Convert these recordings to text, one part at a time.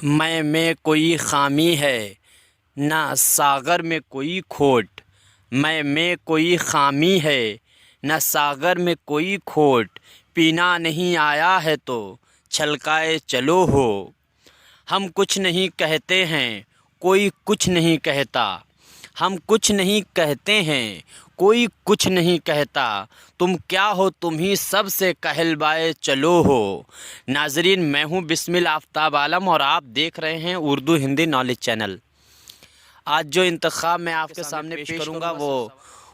میں کوئی خامی ہے نہ ساغر میں کوئی کھوٹ، میں کوئی خامی ہے نہ ساغر میں کوئی کھوٹ، پینا نہیں آیا ہے تو چھلکائے چلو ہو۔ ہم کچھ نہیں کہتے ہیں کوئی کچھ نہیں کہتا، ہم کچھ نہیں کہتے ہیں کوئی کچھ نہیں کہتا، تم کیا ہو تم ہی سب سے کہلوائے چلو ہو۔ ناظرین، میں ہوں بسمل آفتاب عالم اور آپ دیکھ رہے ہیں اردو ہندی نالج چینل۔ آج جو انتخاب میں آپ کے سامنے پیش کروں گا وہ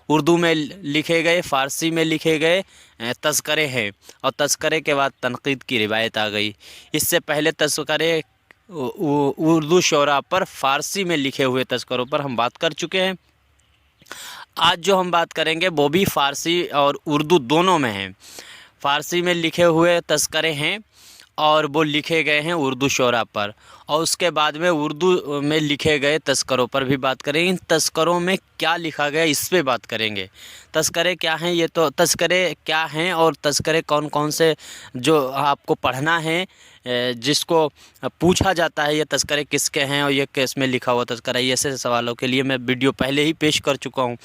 اردو میں لکھے گئے، فارسی میں لکھے گئے تذکرے ہیں، اور تذکرے کے بعد تنقید کی روایت آ گئی۔ اس سے پہلے تذکرے اردو شعراء پر فارسی میں لکھے ہوئے تذکروں پر ہم بات کر چکے ہیں۔ آج جو ہم بات کریں گے وہ بھی فارسی اور اردو دونوں میں ہیں۔ فارسی میں لکھے ہوئے تذکرے ہیں اور وہ لکھے گئے ہیں اردو شعراء پر، اور اس کے بعد میں اردو میں لکھے گئے تذکروں پر بھی بات کریں گے۔ ان تذکروں میں کیا لکھا گیا اس پہ بات کریں گے۔ تذکرے کیا ہیں، یہ تو تذکرے کیا ہیں اور تذکرے کون کون سے جو آپ کو پڑھنا ہے، جس کو پوچھا جاتا ہے یہ تذکرے کس کے ہیں اور یہ کس میں لکھا ہوا تذکرہ ہے، ایسے سوالوں کے لیے میں ویڈیو پہلے ہی پیش کر چکا ہوں۔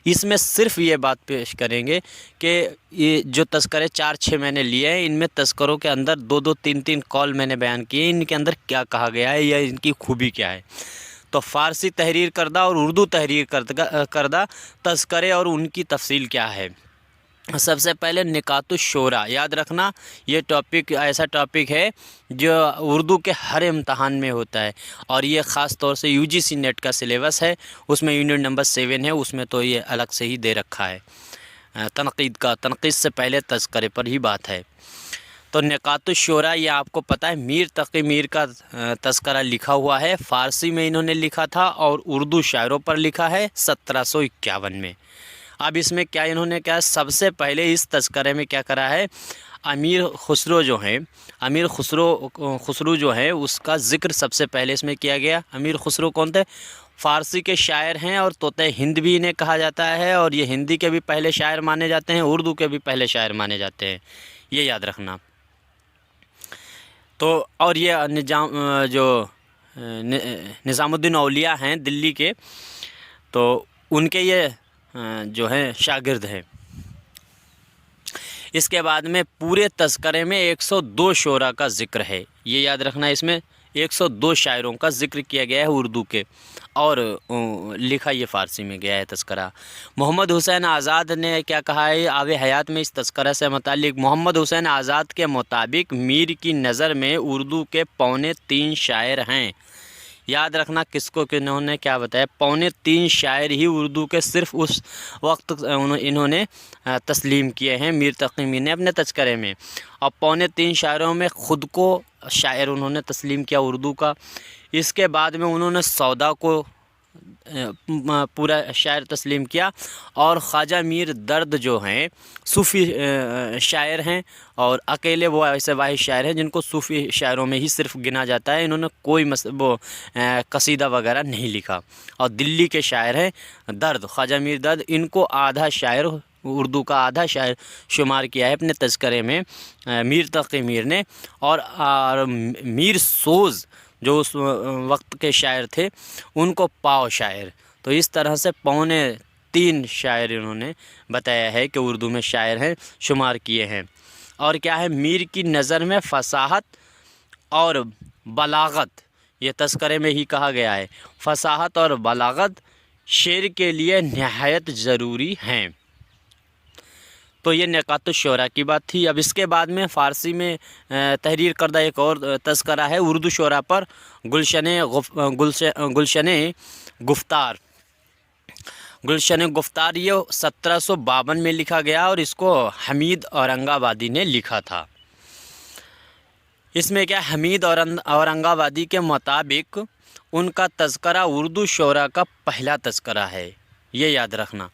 اس میں صرف یہ بات پیش کریں گے کہ یہ جو تذکرے 4-6 میں نے لیے ہیں، ان میں تذکروں کے اندر 2-2 3-3 قول میں نے بیان کیے، ان کے اندر کیا کہا گیا ہے یا ان کی خوبی کیا ہے۔ تو فارسی تحریر کردہ اور اردو تحریر کردہ تذکرے اور ان کی تفصیل کیا ہے۔ سب سے پہلے نکات الشعراء، یاد رکھنا یہ ٹاپک ایسا ٹاپک ہے جو اردو کے ہر امتحان میں ہوتا ہے، اور یہ خاص طور سے UGC نیٹ کا سلیبس ہے، اس میں یونٹ نمبر 7 ہے، اس میں تو یہ الگ سے ہی دے رکھا ہے۔ تنقید سے پہلے تذکرے پر ہی بات ہے۔ تو نکات الشعراء یہ آپ کو پتہ ہے میر تقی میر کا تذکرہ لکھا ہوا ہے، فارسی میں انہوں نے لکھا تھا اور اردو شاعروں پر لکھا ہے 1751 میں۔ اب اس میں کیا انہوں نے کیا، سب سے پہلے اس تذکرے میں کیا کرا ہے، امیر خسرو جو ہیں، امیر خسرو جو ہے اس کا ذکر سب سے پہلے اس میں کیا گیا۔ امیر خسرو کون تھے؟ فارسی کے شاعر ہیں اور طوطہ ہند بھی انہیں کہا جاتا ہے، اور یہ ہندی کے بھی پہلے شاعر مانے جاتے ہیں، اردو کے بھی پہلے شاعر مانے جاتے ہیں، یہ یاد رکھنا۔ تو اور یہ نظام الدین اولیاء ہیں دلی کے، تو ان کے یہ جو ہیں شاگرد ہیں۔ اس کے بعد میں پورے تذکرے میں 102 شعراء کا ذکر ہے، یہ یاد رکھنا، اس میں 102 شاعروں کا ذکر کیا گیا ہے اردو کے، اور لکھا یہ فارسی میں گیا ہے تذکرہ۔ محمد حسین آزاد نے کیا کہا ہے آب حیات میں اس تذکرہ سے متعلق؟ محمد حسین آزاد کے مطابق میر کی نظر میں اردو کے 3.25 شاعر ہیں۔ یاد رکھنا کس کو انہوں نے کیا بتایا، 3.25 شاعر ہی اردو کے صرف اس وقت انہوں نے تسلیم کیے ہیں میر تقی میر نے اپنے تذکرے میں، اور 3.25 شاعروں میں خود کو شاعر انہوں نے تسلیم کیا اردو کا۔ اس کے بعد میں انہوں نے سودا کو پورا شاعر تسلیم کیا، اور خواجہ میر درد جو ہیں صوفی شاعر ہیں، اور اکیلے وہ ایسے واحد شاعر ہیں جن کو صوفی شاعروں میں ہی صرف گنا جاتا ہے، انہوں نے کوئی قصیدہ وغیرہ نہیں لکھا۔ اور دلی کے شاعر ہیں درد، خواجہ میر درد، ان کو آدھا شاعر، اردو کا آدھا شاعر شمار کیا ہے اپنے تذکرے میں میر تقی میر نے، اور میر سوز جو اس وقت کے شاعر تھے ان کو پاؤ شاعر۔ تو اس طرح سے 3.25 شاعر انہوں نے بتایا ہے کہ اردو میں شاعر ہیں، شمار کیے ہیں۔ اور کیا ہے، میر کی نظر میں فصاحت اور بلاغت، یہ تذکرے میں ہی کہا گیا ہے، فصاحت اور بلاغت شعر کے لیے نہایت ضروری ہیں۔ تو یہ نکات الشعراء کی بات تھی۔ اب اس کے بعد میں فارسی میں تحریر کردہ ایک اور تذکرہ ہے اردو شعراء پر، گلشن گفتار۔ گلشن گفتار یہ 1752 میں لکھا گیا، اور اس کو حمید اورنگ آبادی نے لکھا تھا۔ اس میں کیا، حمید اورنگ آبادی کے مطابق ان کا تذکرہ اردو شعراء کا پہلا تذکرہ ہے، یہ یاد رکھنا۔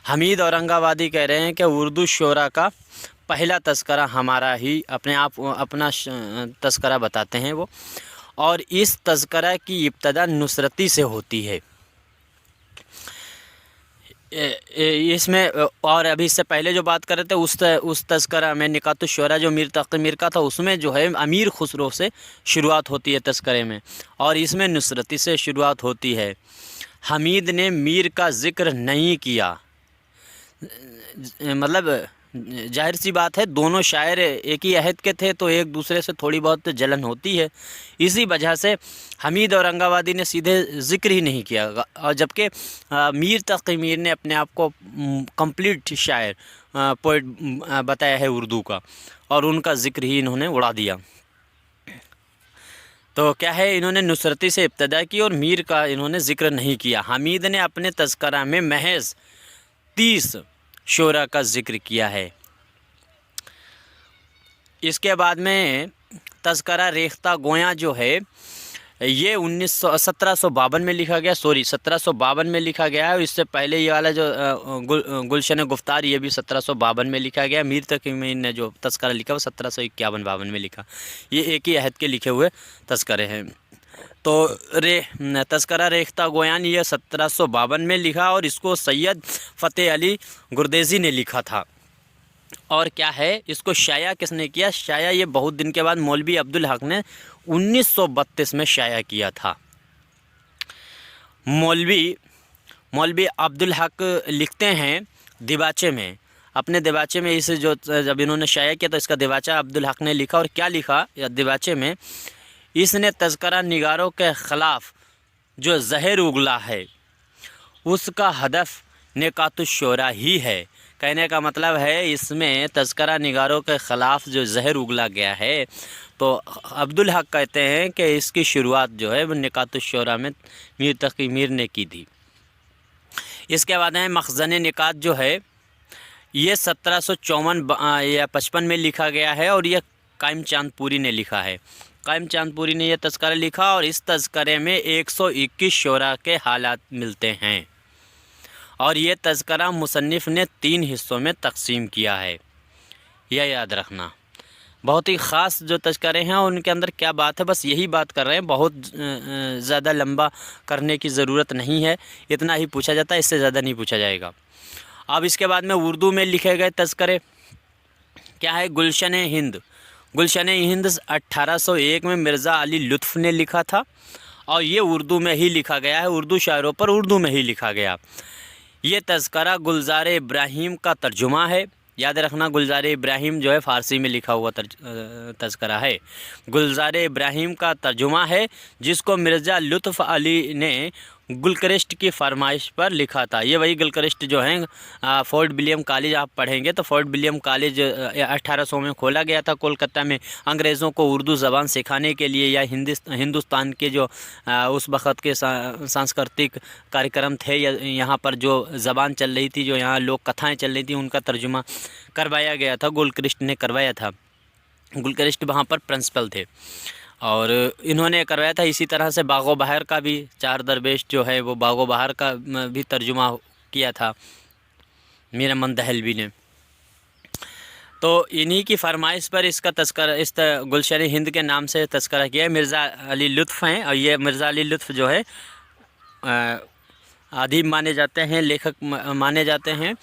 حمید اورنگ آبادی کہہ رہے ہیں کہ اردو شعراء کا پہلا تذکرہ ہمارا ہی اپنا تذکرہ بتاتے ہیں وہ، اور اس تذکرہ کی ابتدا نصرتی سے ہوتی ہے۔ اس میں اور ابھی اس سے پہلے جو بات کر رہے تھے اس تذکرہ میں نکات الشعراء جو میر تقی میر کا تھا، اس میں جو ہے امیر خسرو سے شروعات ہوتی ہے تذکرے میں، اور اس میں نصرتی سے شروعات ہوتی ہے۔ حمید نے میر کا ذکر نہیں کیا، مطلب ظاہر سی بات ہے دونوں شاعر ایک ہی عہد کے تھے تو ایک دوسرے سے تھوڑی بہت جلن ہوتی ہے، اسی وجہ سے حمید اورنگ آبادی نے سیدھے ذکر ہی نہیں کیا، اور جبکہ میر تقی میر نے اپنے آپ کو کمپلیٹ شاعر پوئٹ بتایا ہے اردو کا، اور ان کا ذکر ہی انہوں نے اڑا دیا۔ تو کیا ہے، انہوں نے نصرتی سے ابتدا کی اور میر کا انہوں نے ذکر نہیں کیا۔ حمید نے اپنے تذکرہ میں محض 30 شعراء کا ذکر کیا ہے۔ اس کے بعد میں تذکرہ ریختہ گویاں جو ہے یہ 1752 میں لکھا گیا، 1752 میں لکھا گیا ہے، اور اس سے پہلے یہ والا جو گلشن گفتار یہ بھی 1752 میں لکھا گیا۔ میر تقی میر نے جو تذکرہ لکھا وہ 1751-52 میں لکھا، یہ ایک ہی عہد کے لکھے ہوئے تذکرے ہیں۔ تو تذکرہ ریختہ گویان یہ 1752 میں لکھا، اور اس کو سید فتح علی گردیزی نے لکھا تھا۔ اور کیا ہے، اس کو شائع کس نے کیا؟ شائع یہ بہت دن کے بعد مولوی عبدالحق نے 1932 میں شائع کیا تھا۔ مولوی عبدالحق لکھتے ہیں دیباچے میں، اپنے دیباچے میں اسے جو جب انہوں نے شائع کیا تو اس کا دیباچہ عبدالحق نے لکھا، اور کیا لکھا دیباچے میں؟ اس نے تذکرہ نگاروں کے خلاف جو زہر اگلا ہے اس کا ہدف نکات الشعراء ہی ہے۔ کہنے کا مطلب ہے اس میں تذکرہ نگاروں کے خلاف جو زہر اگلا گیا ہے، تو عبدالحق کہتے ہیں کہ اس کی شروعات جو ہے وہ نکات الشعراء میں میر تقی میر نے کی تھی۔ اس کے بعد ہے مخزن نکات جو ہے یہ 1754 یا 55 میں لکھا گیا ہے، اور یہ قائم چاند پوری نے لکھا ہے۔ قائم چاند پوری نے یہ تذکرہ لکھا، اور اس تذکرے میں 121 شعراء کے حالات ملتے ہیں، اور یہ تذکرہ مصنف نے 3 حصوں میں تقسیم کیا ہے، یہ یاد رکھنا۔ بہت ہی خاص جو تذکرے ہیں ان کے اندر کیا بات ہے، بس یہی بات کر رہے ہیں، بہت زیادہ لمبا کرنے کی ضرورت نہیں ہے، اتنا ہی پوچھا جاتا ہے، اس سے زیادہ نہیں پوچھا جائے گا۔ اب اس کے بعد میں اردو میں لکھے گئے تذکرے کیا ہے؟ گلشن ہند 1801 میں مرزا علی لطف نے لکھا تھا، اور یہ اردو میں ہی لکھا گیا ہے، اردو شاعروں پر اردو میں ہی لکھا گیا۔ یہ تذکرہ گلزار ابراہیم کا ترجمہ ہے، یاد رکھنا گلزار ابراہیم جو ہے فارسی میں لکھا ہوا تذکرہ ہے، گلزار ابراہیم کا ترجمہ ہے، جس کو مرزا لطف علی نے گلکرسٹ کی فرمائش پر لکھا تھا۔ یہ وہی گلکرسٹ جو ہیں فورٹ ولیم کالج آپ پڑھیں گے تو فورٹ ولیم کالج 1800 میں کھولا گیا تھا کولکتہ میں، انگریزوں کو اردو زبان سکھانے کے لیے، یا ہندوستان کے جو اس وقت کے سانسکرتک کاریہ تھے، یا یہاں پر جو زبان چل رہی تھی، جو یہاں لوک کتھائیں چل رہی تھیں، ان کا ترجمہ کروایا گیا تھا، گلکرسٹ نے کروایا تھا۔ گلکرسٹ وہاں پر پرنسپل تھے، اور انہوں نے کروایا تھا۔ اسی طرح سے باغ و بہار کا بھی 4 درویش جو ہے وہ باغ و بہار کا بھی ترجمہ کیا تھا میر احمد دہلوی نے۔ تو انہی کی فرمائش پر اس کا تذکرہ اس گلشن ہند کے نام سے تذکرہ کیا ہے۔ مرزا علی لطف ہیں، اور یہ مرزا علی لطف جو ہے ادیب مانے جاتے ہیں، لیکھک مانے جاتے ہیں۔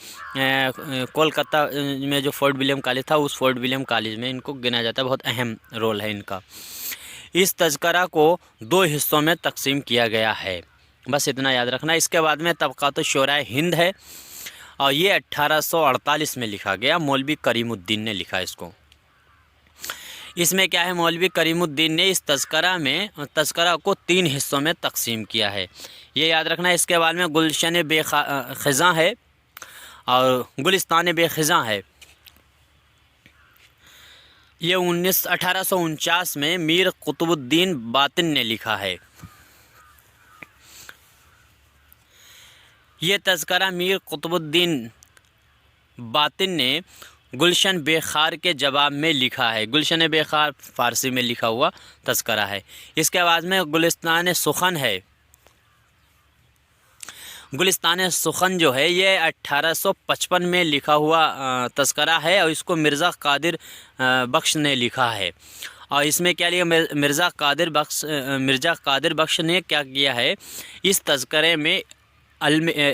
کولکتہ میں جو فورٹ ولیم کالج تھا اس فورٹ ولیم کالج میں ان کو گنا جاتا ہے، بہت اہم رول ہے ان کا۔ اس تذکرہ کو 2 حصوں میں تقسیم کیا گیا ہے، بس اتنا یاد رکھنا۔ اس کے بعد میں طبقات الشعراء ہند ہے، اور یہ 1848 میں لکھا گیا، مولوی کریم الدین نے لکھا اس کو۔ اس میں کیا ہے، مولوی کریم الدین نے اس تذکرہ کو 3 حصوں میں تقسیم کیا ہے، یہ یاد رکھنا۔ اس کے بعد میں گلشن بے خزاں ہے اور گلستان بے خزاں ہے، یہ 1849 میں میر قطب الدین باطن نے لکھا ہے۔ یہ تذکرہ میر قطب الدین باطن نے گلشن بے خار کے جواب میں لکھا ہے، گلشن بے خار فارسی میں لکھا ہوا تذکرہ ہے۔ اس کے بعد میں گلستان سخن ہے، گلستان سخن جو ہے یہ 1855 میں لکھا ہوا تذکرہ ہے، اور اس کو مرزا قادر بخش نے لکھا ہے۔ اور اس میں کیا لیا، مرزا قادر بخش نے کیا کیا ہے، اس تذکرے میں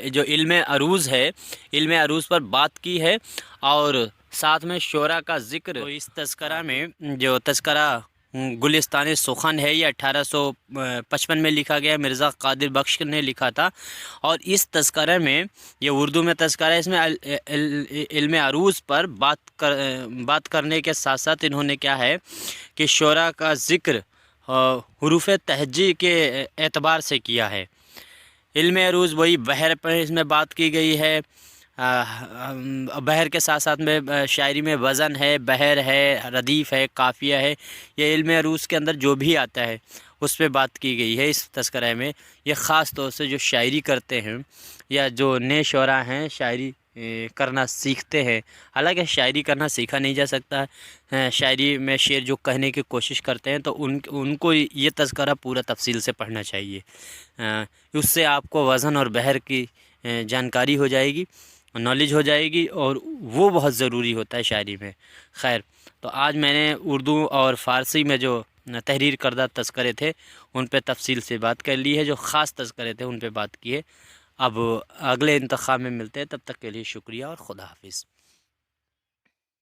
جو علم عروض ہے، علم عروض پر بات کی ہے، اور ساتھ میں شعراء کا ذکر۔ تو اس تذکرہ میں جو تذکرہ گلستان سخن ہے، یہ 1855 میں لکھا گیا، مرزا قادر بخش نے لکھا تھا، اور اس تذکرے میں، یہ اردو میں تذکرہ ہے، اس میں علم عروض پر بات کرنے کے ساتھ ساتھ انہوں نے کیا ہے کہ شعراء کا ذکر حروف تہجی کے اعتبار سے کیا ہے۔ علم عروض وہی بحر پر اس میں بات کی گئی ہے، بحر کے ساتھ ساتھ میں شاعری میں وزن ہے، بحر ہے، ردیف ہے، قافیہ ہے، یہ علم عروض کے اندر جو بھی آتا ہے اس پہ بات کی گئی ہے اس تذکرہ میں۔ یہ خاص طور سے جو شاعری کرتے ہیں یا جو نئے شعراء ہیں، شاعری کرنا سیکھتے ہیں، حالانکہ شاعری کرنا سیکھا نہیں جا سکتا ہے، شاعری میں شعر جو کہنے کی کوشش کرتے ہیں تو ان کو یہ تذکرہ پورا تفصیل سے پڑھنا چاہیے، اس سے آپ کو وزن اور بحر کی جانکاری ہو جائے گی، نالج ہو جائے گی، اور وہ بہت ضروری ہوتا ہے شاعری میں۔ خیر، تو آج میں نے اردو اور فارسی میں جو تحریر کردہ تذکرے تھے ان پہ تفصیل سے بات کر لی ہے، جو خاص تذکرے تھے ان پہ بات کی ہے۔ اب اگلے انتخاب میں ملتے ہیں، تب تک کے لیے شکریہ اور خدا حافظ۔